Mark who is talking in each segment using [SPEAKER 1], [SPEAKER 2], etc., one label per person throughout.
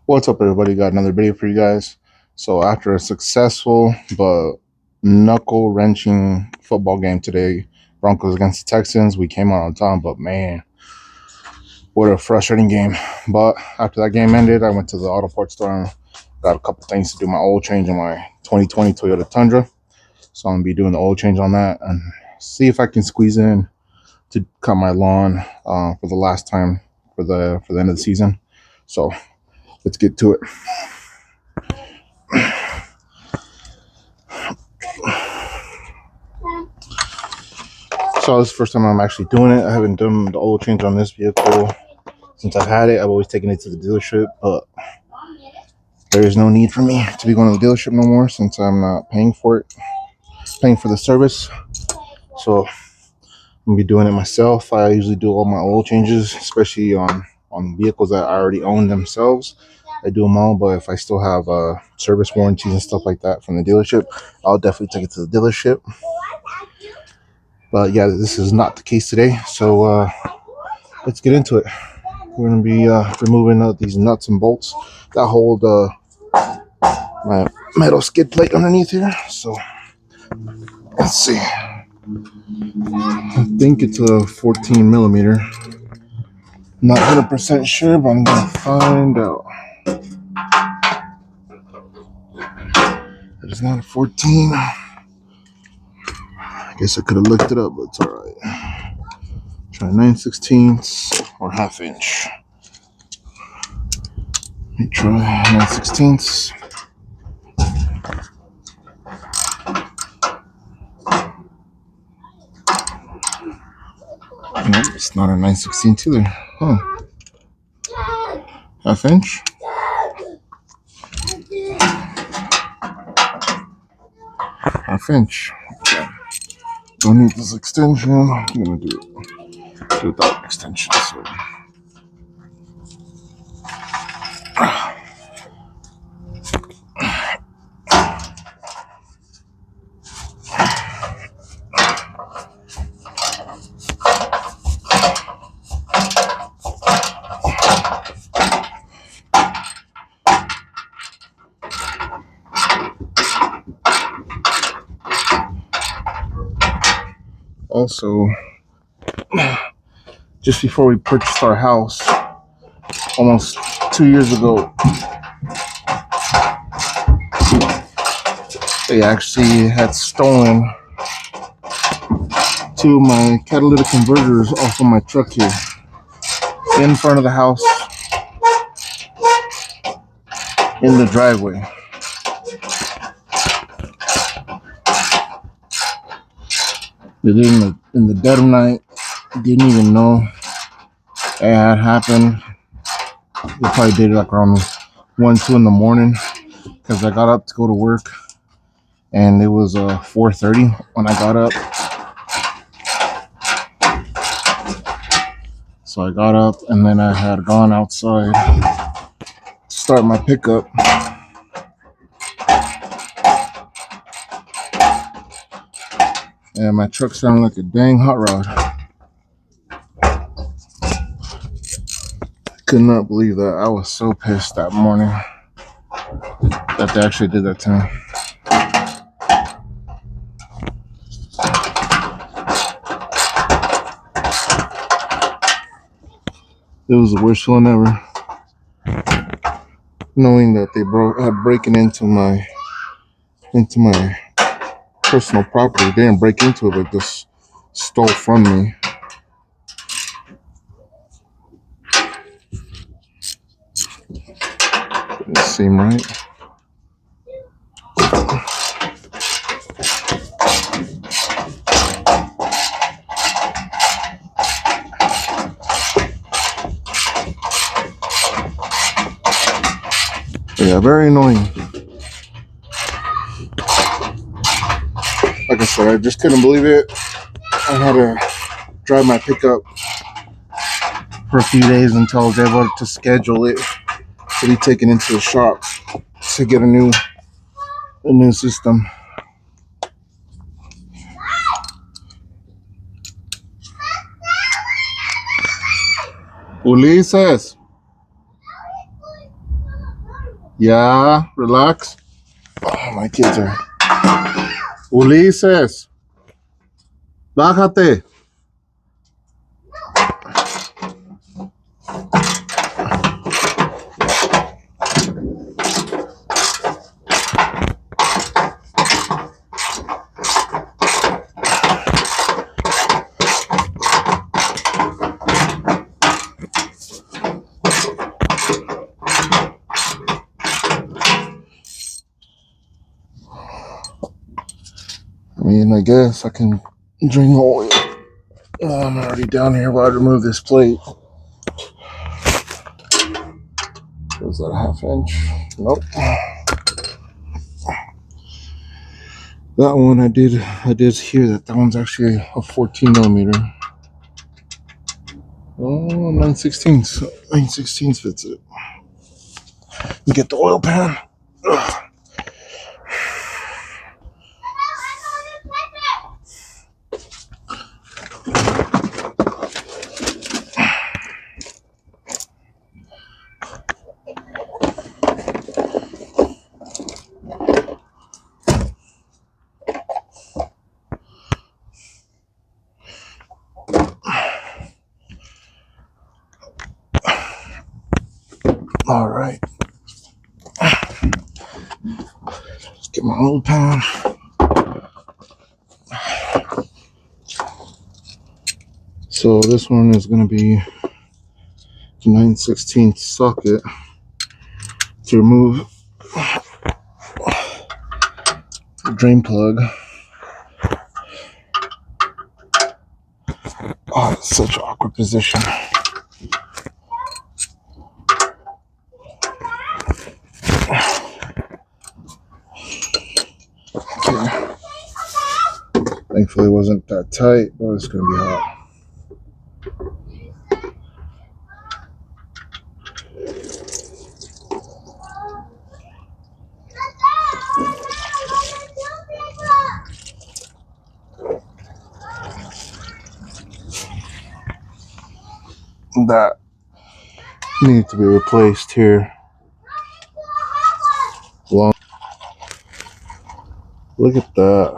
[SPEAKER 1] What's up, everybody? Got another video for you guys. So, after a successful but knuckle wrenching football game today, Broncos against the Texans, we came out on top. But man, what a frustrating game. But after that game ended, I went to the auto parts store and got a couple things to do my oil change in my 2020 Toyota Tundra. So, I'm gonna be doing the oil change on that and see if I can squeeze in to cut my lawn for the last time for the end of the season. So, let's get to it. So this is the first time I'm actually doing it. I haven't done the oil change on this vehicle since I've had it. I've always taken it to the dealership, but there is no need for me to be going to the dealership no more since I'm not paying for it, paying for the service. So I'm gonna be doing it myself. I usually do all my oil changes, especially on vehicles that I already own themselves. I do them all, but if I still have service warranties and stuff like that from the dealership, I'll definitely take it to the dealership. But yeah, this is not the case today. So let's get into it. We're going to be removing these nuts and bolts that hold my metal skid plate underneath here. So let's see. I think it's a 14 millimeter. Not 100% sure, but I'm going to find out. It is not a 14. I guess I could have looked it up, but it's all right. Try 9/16 or ½ inch. Let me try 9/16. Nope, it's not a 9/16 either. Huh. ½ inch. ½ inch. Okay. Don't need this extension. I'm gonna do it without extension. So. Also, just before we purchased our house, almost 2 years ago, they actually had stolen 2 of my catalytic converters off of my truck here in front of the house in the driveway. They didn't, in the dead of night, didn't even know it had happened. They probably did it like around 1, 2 in the morning because I got up to go to work and it was 4:30 when I got up. So I got up and then I had gone outside to start my pickup. And my truck sounded like a dang hot rod. Could not believe that. I was so pissed that morning that they actually did that to me. It was the worst feeling ever. Knowing that they had breaking into my personal property. They didn't break into it, but just stole from me. Didn't seem right. Yeah, very annoying. Like I said, I just couldn't believe it. I had to drive my pickup for a few days until I was able to schedule it to be taken into the shop to get a new system. Ulises. Yeah, relax. Oh, my kids are. Ulises, bájate. I mean, I guess I can drain the oil. Oh, I'm already down here while I remove this plate. Was that a half inch? Nope. That one I did hear that one's actually a 14 millimeter. Oh, 9/16. 9/16 fits it. You get the oil pan. Ugh. All right. Let's get my oil pan. So this one is going to be the 9/16 socket to remove the drain plug. Oh, it's such an awkward position. Okay. Thankfully, it wasn't that tight, but it's going to be hot. That needs to be replaced here. Long. Look at that.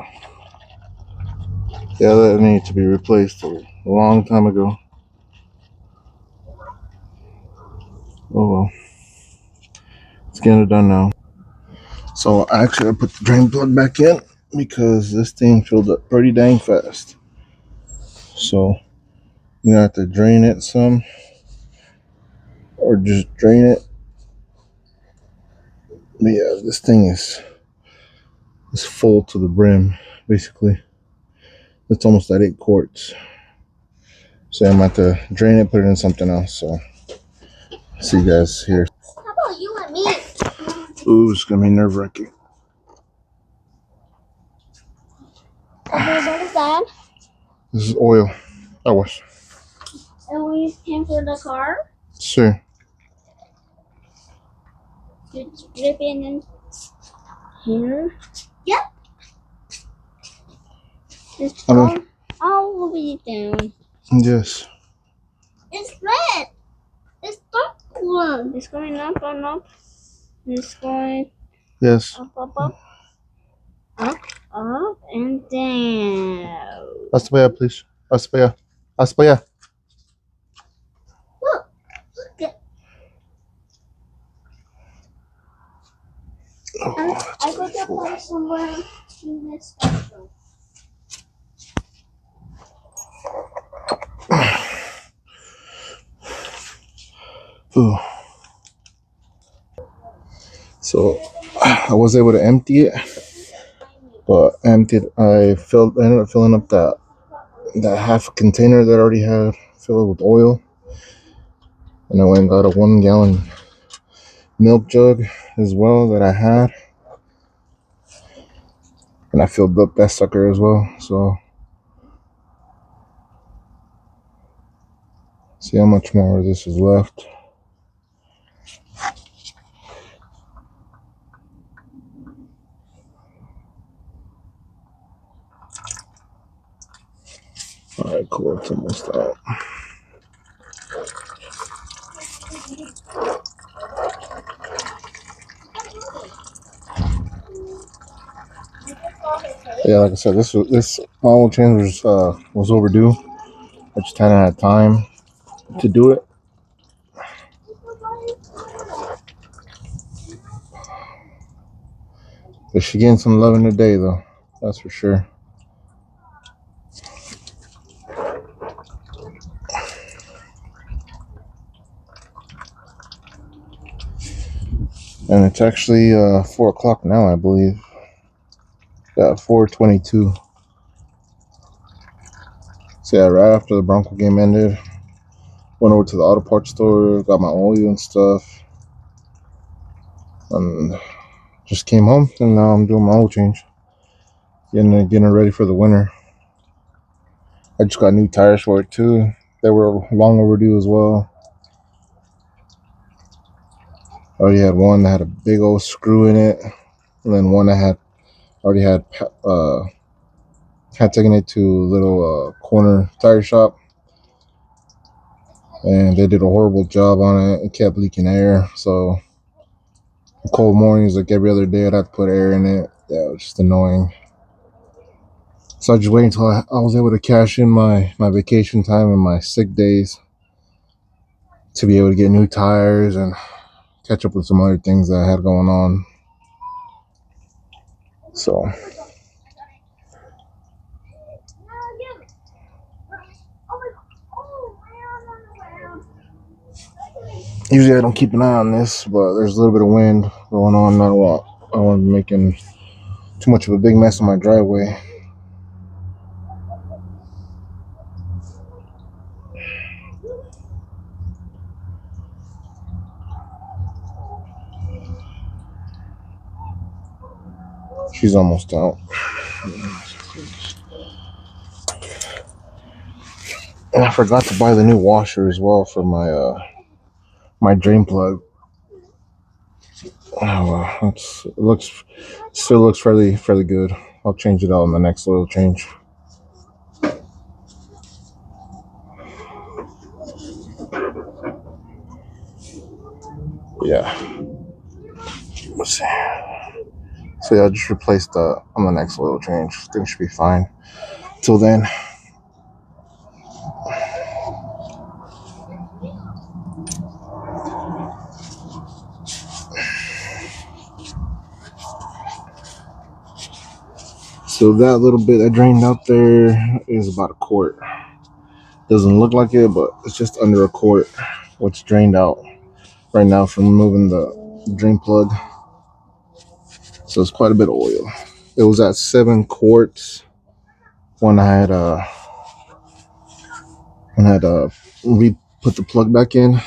[SPEAKER 1] Yeah, that needs to be replaced a long time ago. Oh well. It's getting it done now. So actually I put the drain plug back in because this thing filled up pretty dang fast. So you have to drain it some or just drain it. But yeah, this thing is full to the brim, basically. It's almost at 8 quarts. So I'm going to have to drain it, put it in something else. So see you guys here.
[SPEAKER 2] How about you and me?
[SPEAKER 1] Ooh, it's gonna be nerve-wracking.
[SPEAKER 2] What is that?
[SPEAKER 1] This is oil. I wash.
[SPEAKER 2] And we came for the car?
[SPEAKER 1] Sure.
[SPEAKER 2] You drip in here? Yep. It's all be down.
[SPEAKER 1] Yes.
[SPEAKER 2] It's red. It's dark one. It's going up and up. It's going
[SPEAKER 1] Yes.
[SPEAKER 2] up, up, up. Up, up, and down.
[SPEAKER 1] Hasta para allá, please. Hasta para allá. Hasta para allá.
[SPEAKER 2] Look it.
[SPEAKER 1] Oh,
[SPEAKER 2] I got to put somewhere in this special.
[SPEAKER 1] Ooh. So I was able to empty it, but I ended up filling up that half container that I already had filled with oil, and I went and got a 1 gallon milk jug as well that I had, and I filled up that sucker as well. So see how much more of this is left. All right, cool. It's almost out. Yeah, like I said, this my oil change was overdue. I just hadn't had time to do it. But she getting some loving today, though. That's for sure. And it's actually 4 o'clock now, I believe. Yeah, 4:22. So yeah, right after the Bronco game ended, went over to the auto parts store, got my oil and stuff, and just came home. And now I'm doing my oil change, getting it ready for the winter. I just got new tires for it too. They were long overdue as well. I already had one that had a big old screw in it, and then one that had taken it to a little corner tire shop, and they did a horrible job on it. It kept leaking air, so cold mornings, like every other day, I'd have to put air in it. Yeah, it was just annoying. So I just waited until I was able to cash in my vacation time and my sick days to be able to get new tires and catch up with some other things that I had going on. So usually I don't keep an eye on this, but there's a little bit of wind going on. I don't want to be making too much of a big mess in my driveway. She's almost out. And I forgot to buy the new washer as well for my drain plug. Oh, well, still looks fairly good. I'll change it out in the next oil change. Yeah. Let's see. So yeah, I just replaced on the next oil change. I think it should be fine. Till then. So that little bit that drained out there is about a quart. Doesn't look like it, but it's just under a quart what's drained out right now from removing the drain plug. So it's quite a bit of oil. It was at 7 quarts when I had put the plug back in.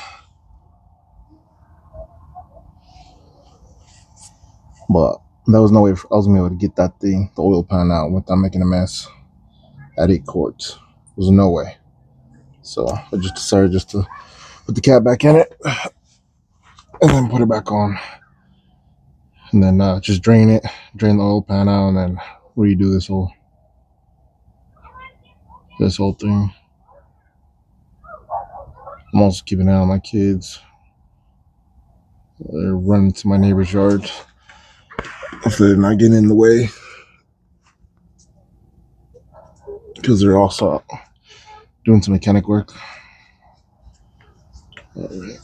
[SPEAKER 1] But there was no way I was gonna be able to get the oil pan out without making a mess at 8 quarts. There's no way. So I just decided just to put the cap back in it and then put it back on. And then just drain the oil pan out, and then redo this whole thing. I'm also keeping an eye on my kids. They're running to my neighbor's yard. Hopefully they're not getting in the way, because they're also doing some mechanic work. All right.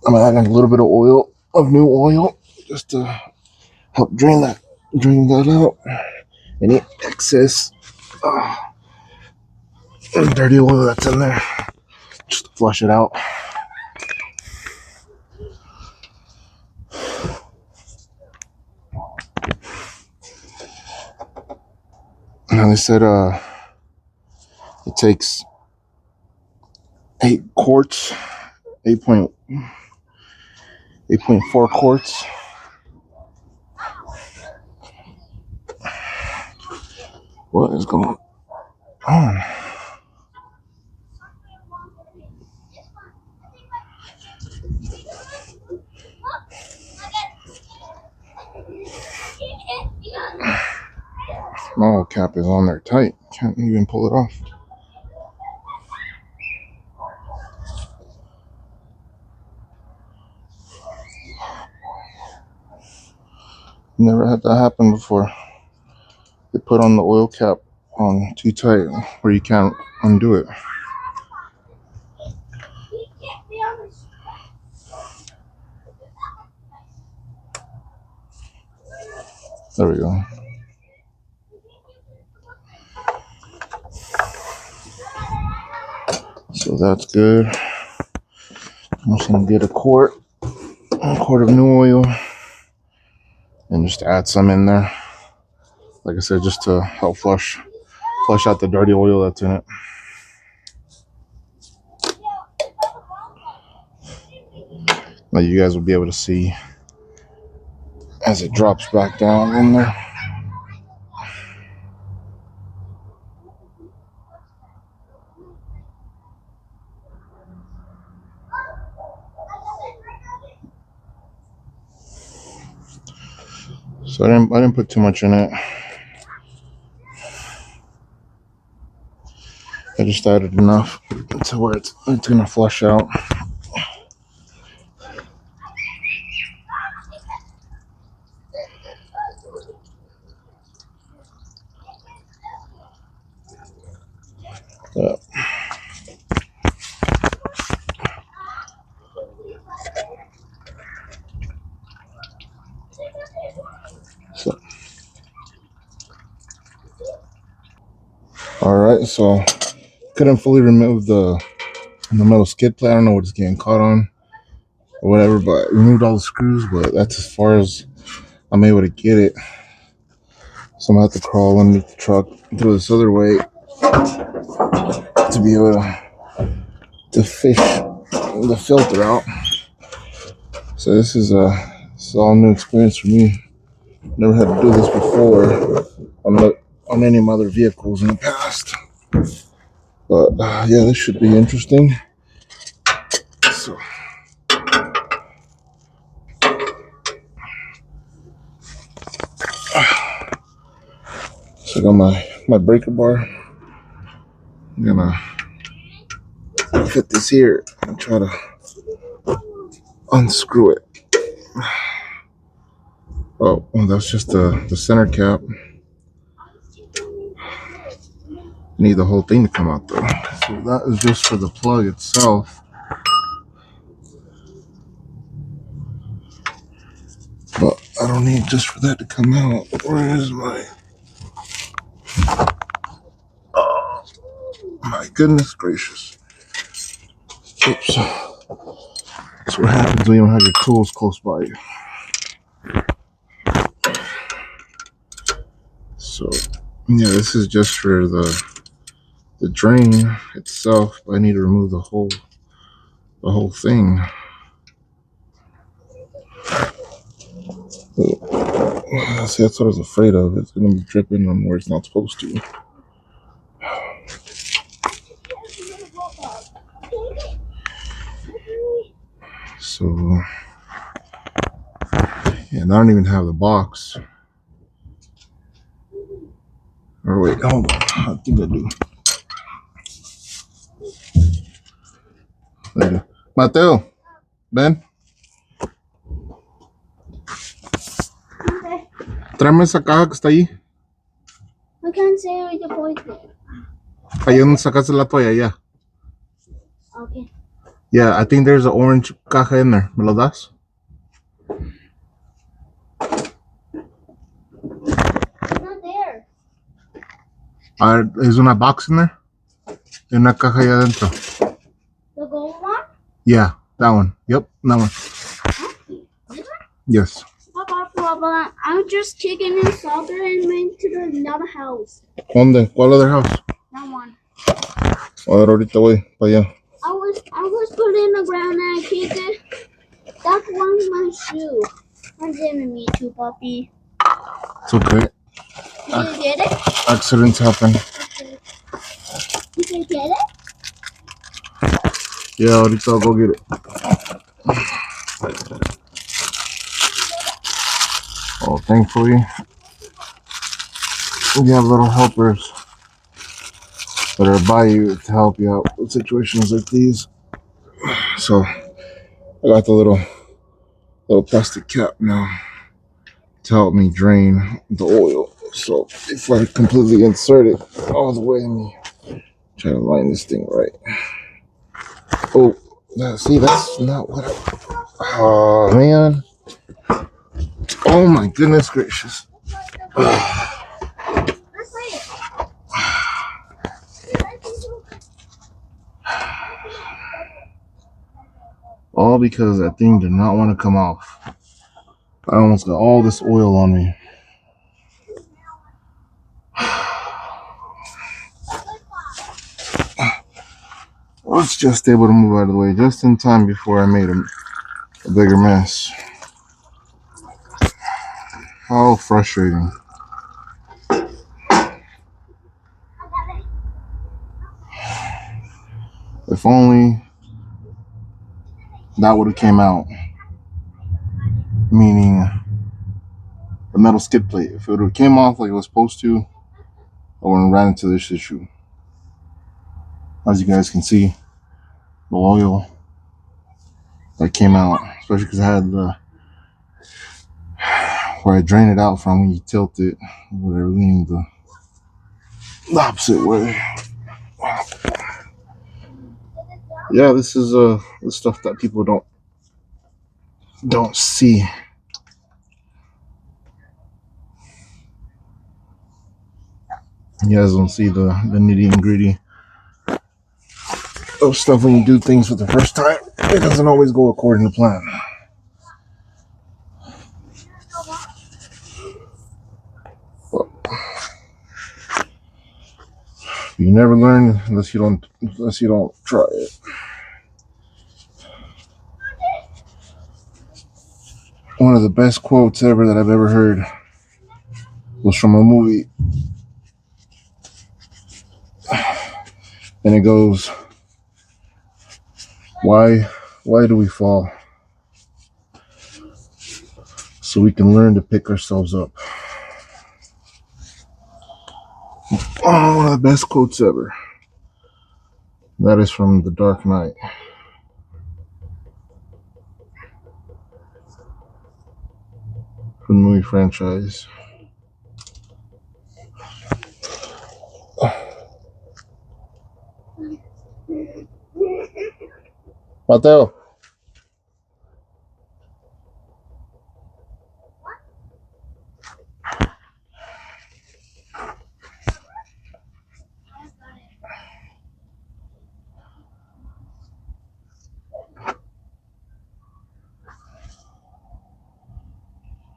[SPEAKER 1] I'm adding a little bit of new oil, just to help drain that out. Any excess dirty oil that's in there, just to flush it out. Now they said it takes 8 quarts, 8.4 quarts. What is going on? My oil cap is on there tight. Can't even pull it off. Never had that happen before. They put on the oil cap on too tight where you can't undo it. There we go. So that's good. I'm just gonna get a quart of new oil and just add some in there. Like I said, just to help flush out the dirty oil that's in it. Now you guys will be able to see as it drops back down in there. So I didn't put too much in it. I just added enough to where it's gonna flush out. So, all right, so couldn't fully remove the metal skid plate. I don't know what it's getting caught on or whatever, but removed all the screws. But that's as far as I'm able to get it. So I'm gonna have to crawl underneath the truck through this other way to be able to fish the filter out. So this is all new experience for me. Never had to do this before on any of my other vehicles in the past. But yeah, this should be interesting. So I got my breaker bar. I'm gonna fit this here and try to unscrew it. Oh, that's just the center cap. Need the whole thing to come out though. So that is just for the plug itself. But I don't need just for that to come out. Where is my... Oh, my goodness gracious. Oops. That's what happens when you don't have your tools close by you. So, yeah, this is just for the drain itself. I need to remove the whole thing. See, that's what I was afraid of. It's gonna be dripping on where it's not supposed to. So, yeah, and I don't even have the box. Or wait, hold on. I think I do. Later. Mateo, ven.
[SPEAKER 2] Okay.
[SPEAKER 1] Tráeme esa caja que está ahí.
[SPEAKER 2] I can't say where the point is.
[SPEAKER 1] Ahí donde sacaste la toalla, yeah.
[SPEAKER 2] Okay.
[SPEAKER 1] Yeah, I think there's an orange caja in there. ¿Me lo das?
[SPEAKER 2] It's not there.
[SPEAKER 1] ¿Es una box in there? Hay una caja ahí adentro.
[SPEAKER 2] The gold one?
[SPEAKER 1] Yeah, that one. Yep, that one.
[SPEAKER 2] This one?
[SPEAKER 1] Yes.
[SPEAKER 2] I'm just taking this solder and went to another house.
[SPEAKER 1] ¿Dónde? ¿Cuál other house?
[SPEAKER 2] That one.
[SPEAKER 1] A ver, ahorita voy para allá.
[SPEAKER 2] I was put in the ground and I kicked it. That one's my shoe. One's in me too, puppy.
[SPEAKER 1] It's okay.
[SPEAKER 2] Did you get it?
[SPEAKER 1] Accidents happen.
[SPEAKER 2] Okay. Did you get it?
[SPEAKER 1] Yeah, ahorita I'll go get it. Oh, thankfully, you have little helpers that are by you to help you out with situations like these. So I got the little plastic cap now to help me drain the oil. So if I completely insert it all the way, me try to line this thing right. Oh, see, that's not what oh, man. Oh, my goodness gracious. All because that thing did not want to come off. I almost got all this oil on me. I was just able to move out of the way just in time before I made a bigger mess. How frustrating. If only that would have came out. Meaning the metal skid plate. If it would have came off like it was supposed to, I wouldn't have ran into this issue. As you guys can see, the oil that came out, especially because I had the where I drain it out from when you tilt it, whatever, leaning the opposite way. Yeah, this is the stuff that people don't see. You guys don't see the nitty and gritty of stuff when you do things for the first time. It doesn't always go according to plan. But you never learn unless you don't try it. One of the best quotes ever that I've ever heard was from a movie. And it goes, why do we fall? So we can learn to pick ourselves up. Oh, one of the best quotes ever. That is from The Dark Knight. From the movie franchise. Mateo.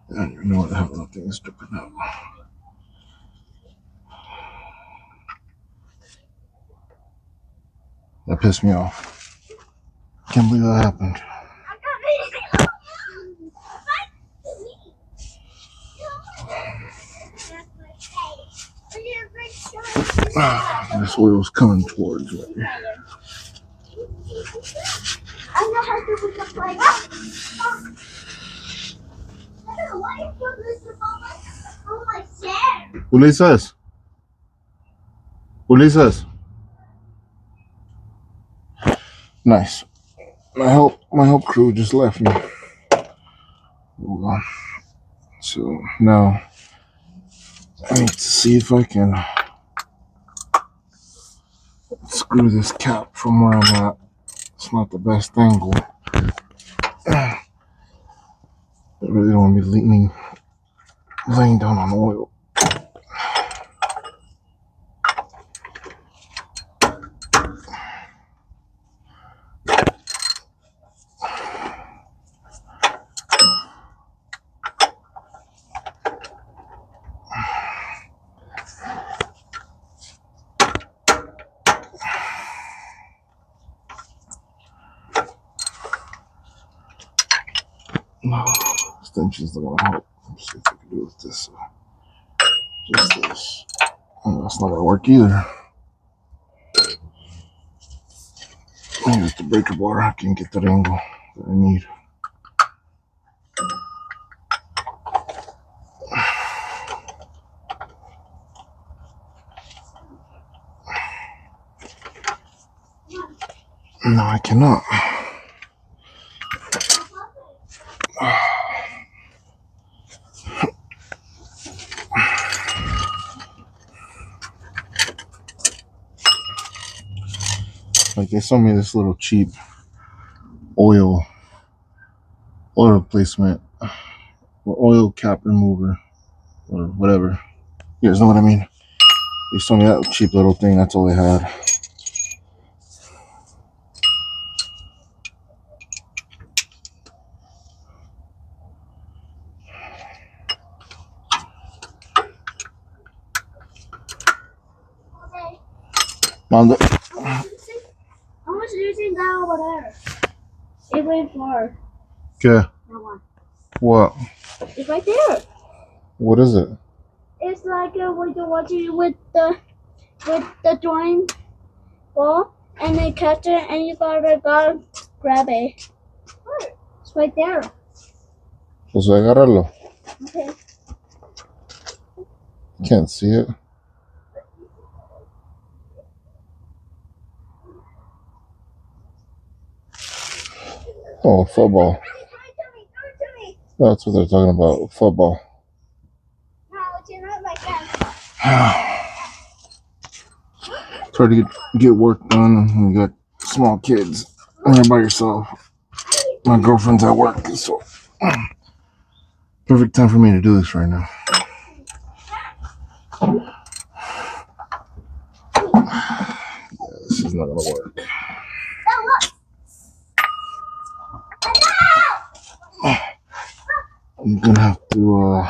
[SPEAKER 1] I don't even know what the hell that thing is dripping out. That pissed me off. Can't believe that happened. This oil's coming towards me. Ulises. Ulises. Nice. My help crew just left me. Hold on. So now I need to see if I can screw this cap from where I'm at. It's not the best angle. I really don't want to be laying down on oil. Extensions are gonna help. Let's see if I can do with this. Just this. Oh, that's not gonna work either. Maybe it's the breaker bar. I can get that angle that I need. No, I cannot. Like they sold me this little cheap oil replacement or oil cap remover or whatever. You guys know what I mean? They sold me that cheap little thing. That's all they had. Mom,
[SPEAKER 2] How much do you think that over there? It went for
[SPEAKER 1] okay.
[SPEAKER 2] that one.
[SPEAKER 1] What?
[SPEAKER 2] It's right there.
[SPEAKER 1] What is it?
[SPEAKER 2] It's like when you're watching with the drawing ball and then catch it and you gotta grab it. It's right there.
[SPEAKER 1] Pues agárralo.
[SPEAKER 2] Okay.
[SPEAKER 1] Can't see it. Oh, football. That's what they're talking about. Football.
[SPEAKER 2] No, it's not like that.
[SPEAKER 1] Try to get work done when you got small kids and you're by yourself. My girlfriend's at work, so perfect time for me to do this right now. Yeah, this is not gonna work. I'm gonna have to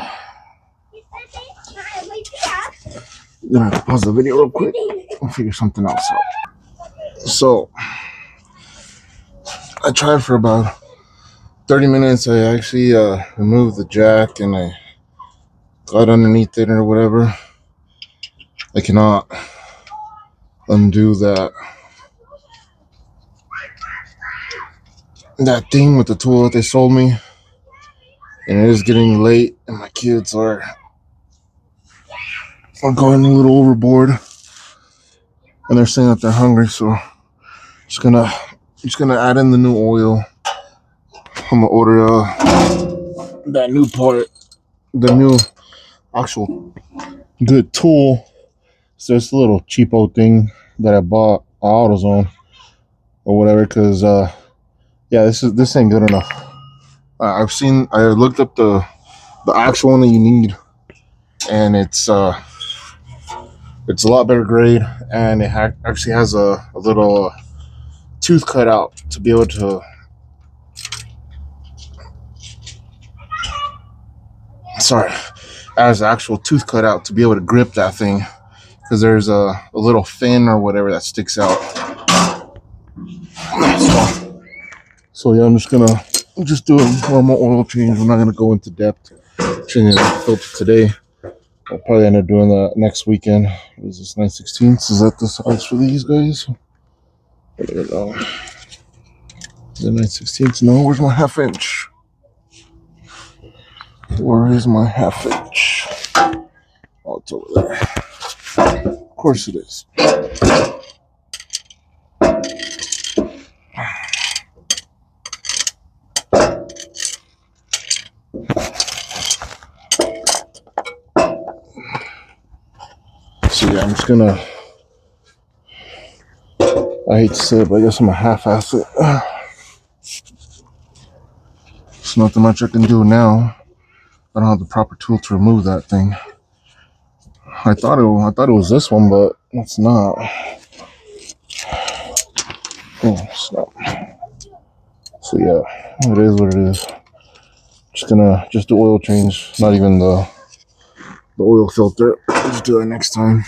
[SPEAKER 1] pause the video real quick and figure something else out. So I tried for about 30 minutes. I actually removed the jack and I got underneath it or whatever. I cannot undo that thing with the tool that they sold me, and it is getting late and my kids are going a little overboard and they're saying that they're hungry, so I'm just gonna add in the new oil. I'm gonna order that new part, the new actual good tool. So it's a little cheapo thing that I bought at AutoZone or whatever, because yeah, this ain't good enough. I looked up the actual one that you need, and it's a lot better grade, and it actually has a little tooth cut out to be able to has an actual tooth cut out to be able to grip that thing, because there's a little fin or whatever that sticks out. So yeah, I'm just do a normal oil change. I'm not gonna go into depth changing the filter today. I'll probably end up doing that next weekend. What is this, 9/16? Is that the size for these guys? There we go. Is it 9/16? No, where's my half inch? Where is my half inch? Oh, it's over there. Of course it is. So yeah, I'm just gonna, I hate to say it, but I guess I'm gonna half-ass it. There's nothing much I can do now. I don't have the proper tool to remove that thing. I thought it was this one, but it's not. Oh, snap. So yeah, it is what it is. Just gonna do oil change, not even the oil filter. Just do that next time.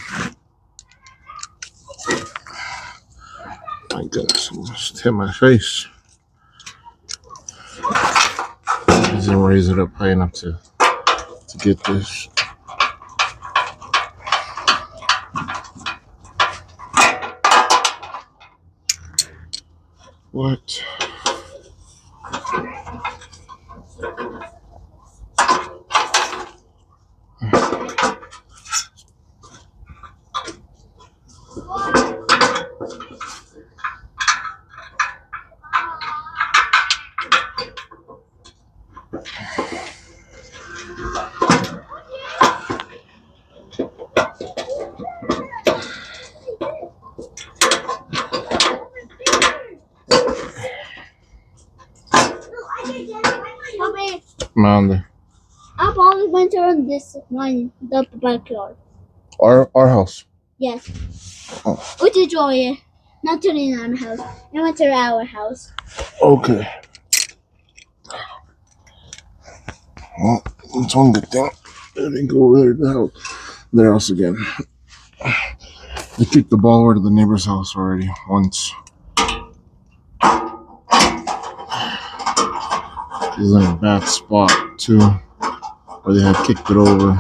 [SPEAKER 1] My goodness, I just hit my face. I didn't raise it up high enough to get this. What?
[SPEAKER 2] Mommy,
[SPEAKER 1] Mounder.
[SPEAKER 2] I probably went around this one, the backyard.
[SPEAKER 1] Our house.
[SPEAKER 2] Yes.
[SPEAKER 1] Oh.
[SPEAKER 2] Which is Joy. Not to the neighbor's house. I went to our house.
[SPEAKER 1] Okay. Well, that's one good thing. I didn't go over there to the house. Their house again. They kicked the ball over to the neighbor's house already once. It was in a bad spot too, where they had kicked it over.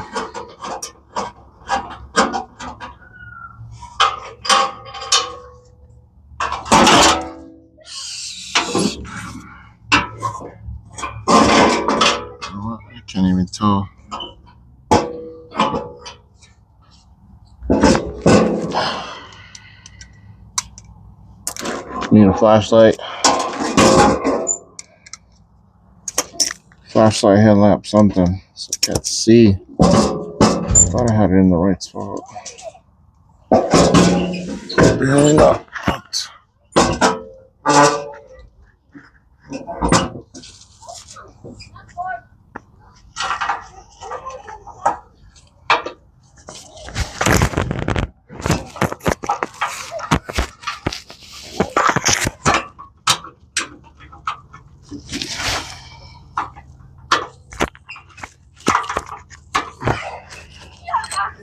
[SPEAKER 1] I can't even tell. Need a flashlight. Flashlight, headlamp, something. So I can't see. Thought I had it in the right spot. Really not.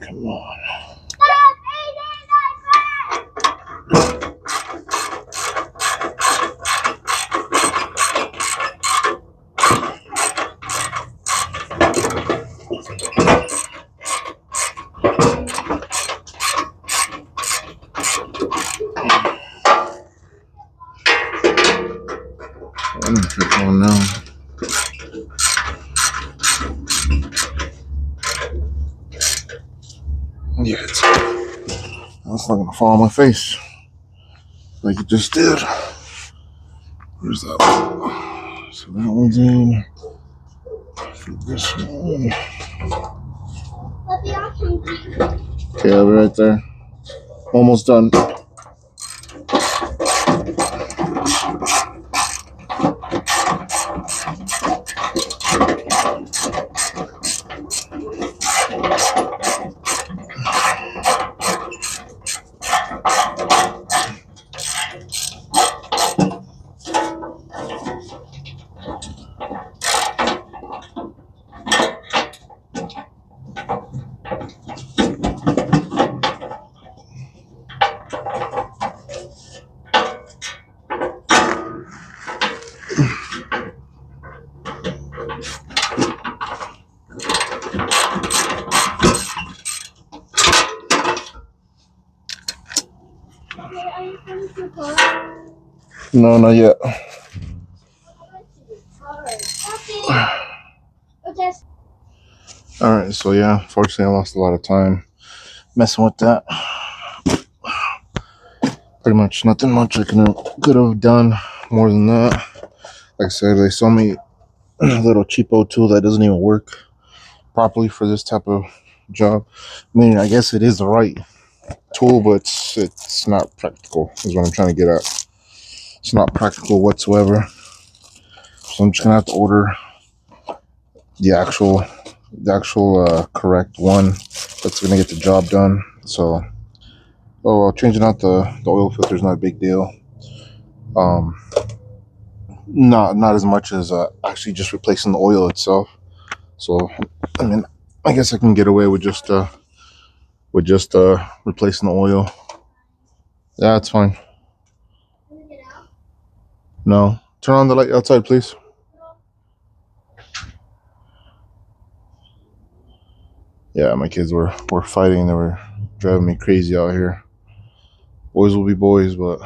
[SPEAKER 1] Come on. I'm gonna keep going now. Yeah, that's not gonna fall on my face like it just did. Where's that one? So that one's in. This one. Okay, I'll be right there. Almost done. No, not yet. Alright, so yeah, fortunately I lost a lot of time messing with that. Pretty much nothing much I could have done more than that. Like I said, they sold me a little cheapo tool that doesn't even work properly for this type of job. I mean, I guess it is the right tool, but it's not practical, is what I'm trying to get at. It's not practical whatsoever. So I'm just gonna have to order the actual correct one that's gonna get the job done. So, changing out the oil filter is not a big deal. Not as much as actually just replacing the oil itself. So, I mean, I guess I can get away with just replacing the oil. Yeah, it's fine. No, turn on the light outside, please. Yeah, my kids were fighting. They were driving me crazy out here. Boys will be boys, but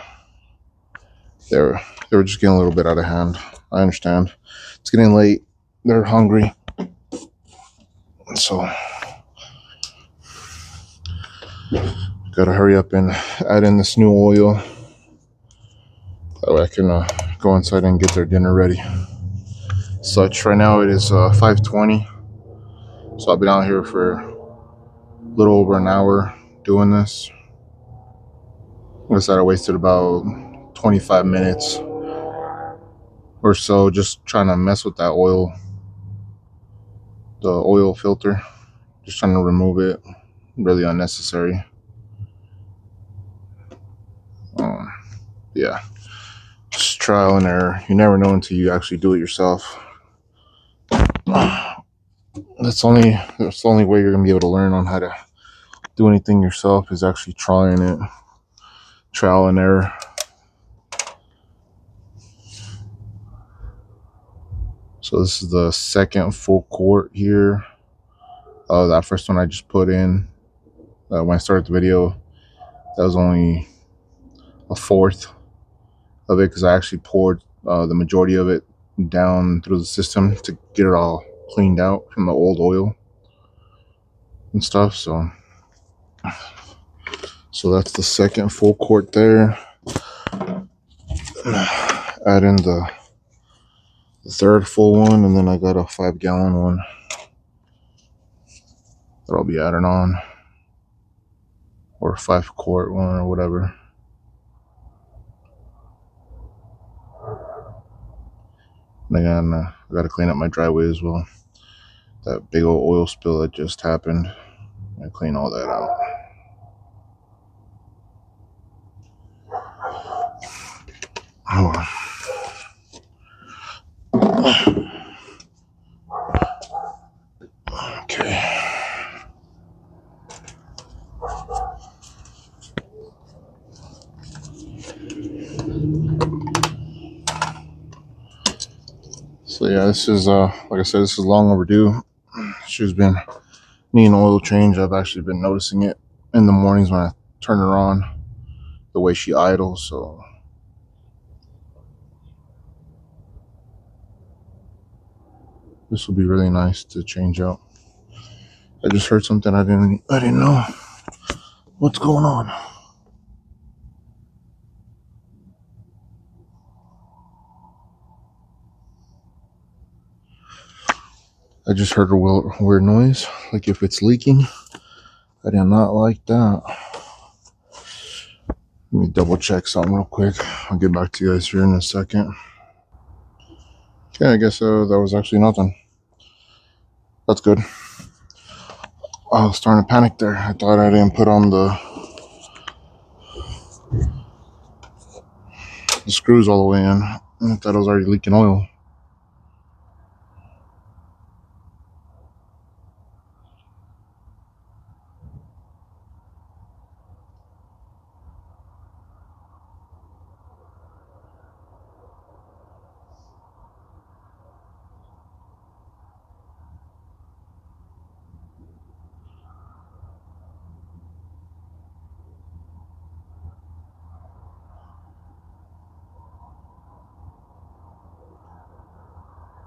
[SPEAKER 1] they were just getting a little bit out of hand. I understand. It's getting late. They're hungry. So gotta hurry up and add in this new oil. That way I can go inside and get their dinner ready. such. Right now it is 5:20, so I've been out here for a little over an hour doing this. I guess I wasted about 25 minutes or so just trying to mess with that oil, the oil filter, just trying to remove it. Really unnecessary. Yeah, just trial and error. You never know until you actually do it yourself. That's the only way you're gonna be able to learn on how to do anything yourself is actually trying it. Trial and error. So this is the second full quart here. That first one I just put in when I started the video, that was only a fourth of it because I actually poured the majority of it down through the system to get it all cleaned out from the old oil and stuff. So that's the second full quart there. Add in the third full one, and then I got a 5-gallon one that I'll be adding on, or 5-quart one or whatever. And again, I got to clean up my driveway as well. That big old oil spill that just happened, I clean all that out. Oh. Okay. So yeah, this is like I said, this is long overdue. She's been needing an oil change. I've actually been noticing it in the mornings when I turn her on, the way she idles. So this will be really nice to change out. I just heard something I didn't know. What's going on? I just heard a weird noise, like if it's leaking. I did not like that. Let me double check something real quick. I'll get back to you guys here in a second. Okay, I guess that was actually nothing. That's good. I was starting to panic there. I thought I didn't put on the screws all the way in. I thought I was already leaking oil.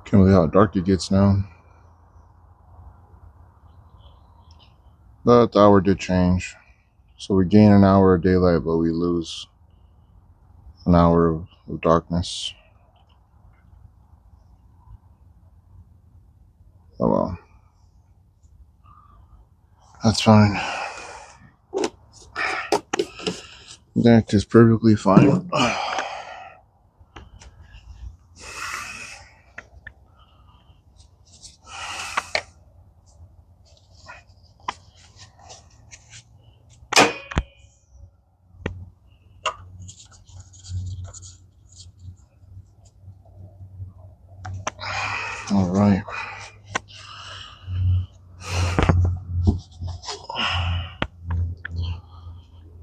[SPEAKER 1] Can't believe how dark it gets now. But the hour did change. So we gain an hour of daylight, but we lose an hour of darkness. Oh well. That's fine. That is perfectly fine. All right.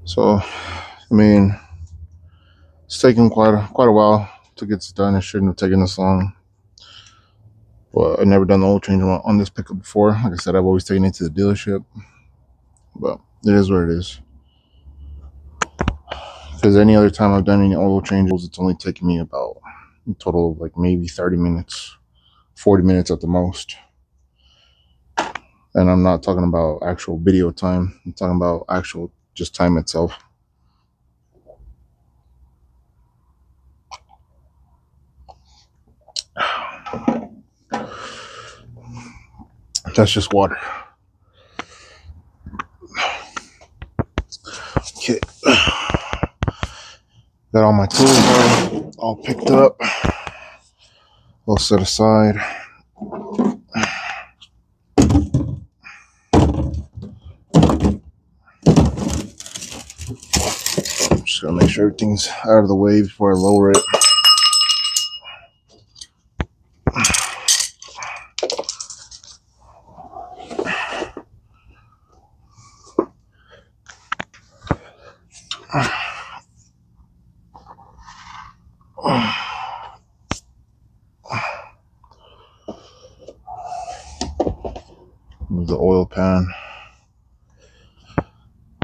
[SPEAKER 1] So, I mean, it's taken quite a while to get this done. It shouldn't have taken this long. Well, I've never done the oil change on this pickup before. Like I said, I've always taken it to the dealership. But it is what it is. Because any other time I've done any oil changes, it's only taken me about a total of like maybe 30 minutes, 40 minutes at the most. And I'm not talking about actual video time. I'm talking about actual just time itself. That's just water. Okay. Got all my tools all picked up. All set aside. I'm just gonna make sure everything's out of the way before I lower it. Move the oil pan.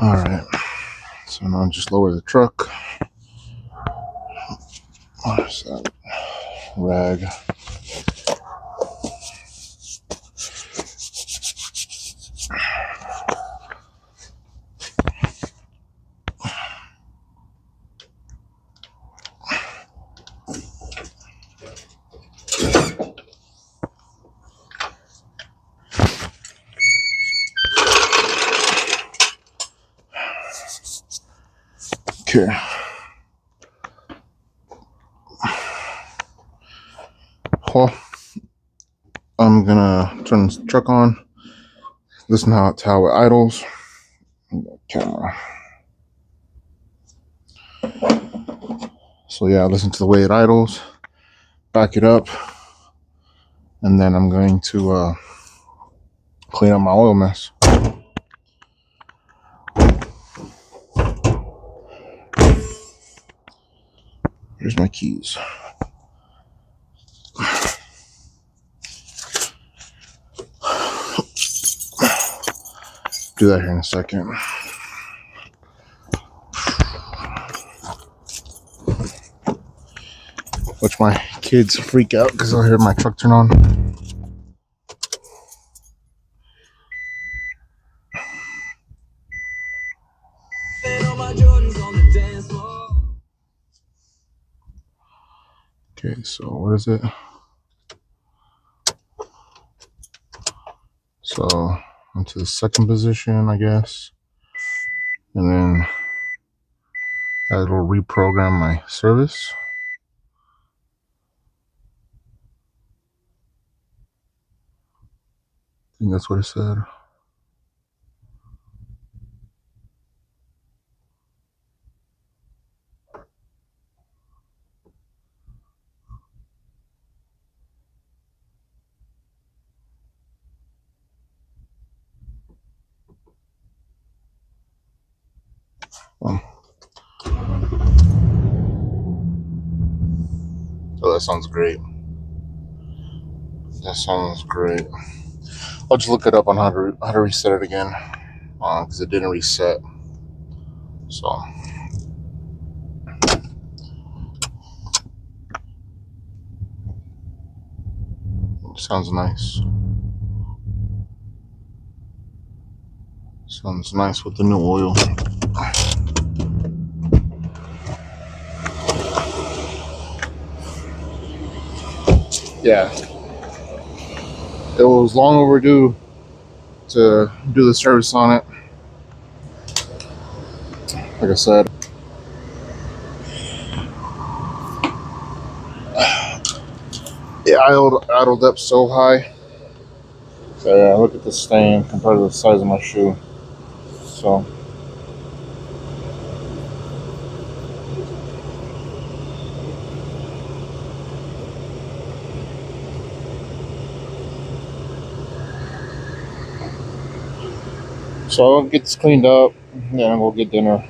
[SPEAKER 1] All right. So now just lower the truck. Where's that rag? Okay. Well, I'm gonna turn the truck on. Listen to how it idles. Camera. So yeah, listen to the way it idles. Back it up, and then I'm going to clean up my oil mess. Here's my keys. Do that here in a second. Watch my kids freak out because they'll hear my truck turn on. Okay, so what is it? So into the second position, I guess. And then that will reprogram my service. I think that's what it said. Oh, that sounds great. That sounds great. I'll just look it up on how to reset it again, because it didn't reset. So sounds nice. Sounds nice with the new oil. Yeah, it was long overdue to do the service on it. Like I said, it idled up so high. So yeah, look at the stain compared to the size of my shoe. So I'll get this cleaned up, and then we'll get dinner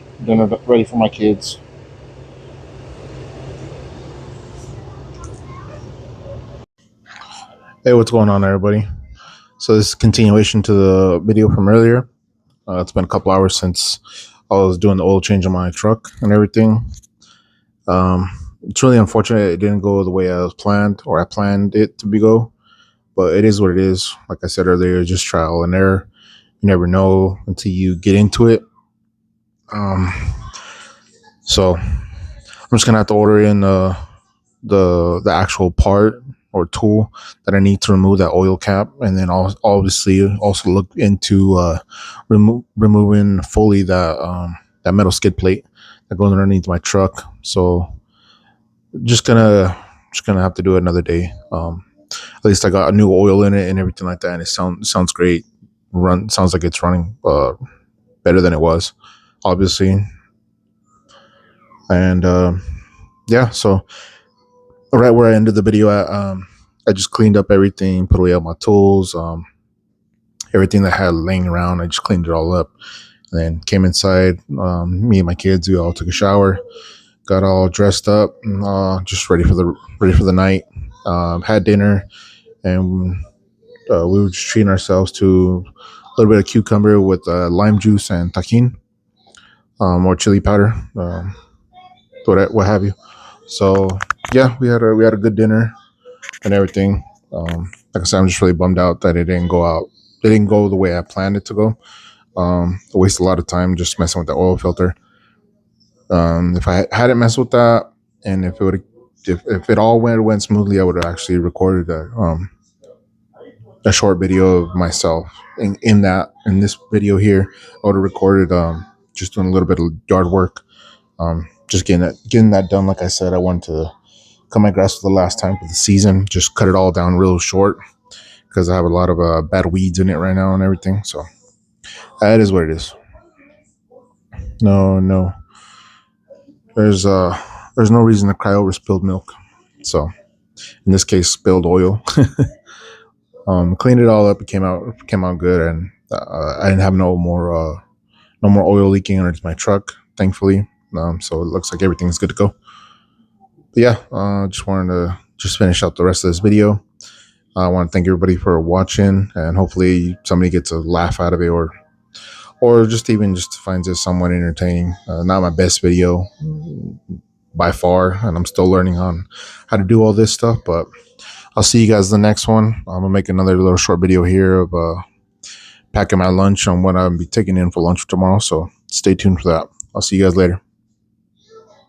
[SPEAKER 1] ready for my kids. Hey, what's going on, everybody? So this is a continuation to the video from earlier. It's been a couple hours since I was doing the oil change on my truck and everything. It's really unfortunate it didn't go the way I planned it to go, but it is what it is. Like I said earlier, just trial and error. You never know until you get into it. So I'm just gonna have to order in the actual part or tool that I need to remove that oil cap, and then obviously also look into removing fully that metal skid plate that goes underneath my truck. So just gonna have to do it another day. At least I got a new oil in it and everything like that, and it sounds great. Sounds like it's running better than it was, obviously. And yeah, so right where I ended the video at, I just cleaned up everything, put away all my tools, everything that I had laying around. I just cleaned it all up, and then came inside. Me and my kids, we all took a shower, got all dressed up, and, just ready for the night. Had dinner, and we were just treating ourselves to a little bit of cucumber with lime juice and tajin, or chili powder, what have you. So yeah, we had a good dinner and everything. Like I said, I'm just really bummed out that it didn't go out. It didn't go the way I planned it to go. I wasted a lot of time just messing with the oil filter. If I hadn't messed with that, and if it all went smoothly, I would have actually recorded a short video of myself in this video here. I would have recorded just doing a little bit of yard work, just getting that done. Like I said, I wanted to cut my grass for the last time for the season, just cut it all down real short because I have a lot of bad weeds in it right now and everything. So that is what it is. No, there's no reason to cry over spilled milk. So in this case, spilled oil. Cleaned it all up. It came out good, and I didn't have no more oil leaking underneath my truck, thankfully. So it looks like everything's good to go. But yeah, just wanted to just finish out the rest of this video. I want to thank everybody for watching, and hopefully somebody gets a laugh out of it, or just finds it somewhat entertaining. Not my best video by far, and I'm still learning on how to do all this stuff, but I'll see you guys in the next one. I'm gonna make another little short video here of packing my lunch on what I'll be taking in for lunch tomorrow, so stay tuned for that. I'll see you guys later.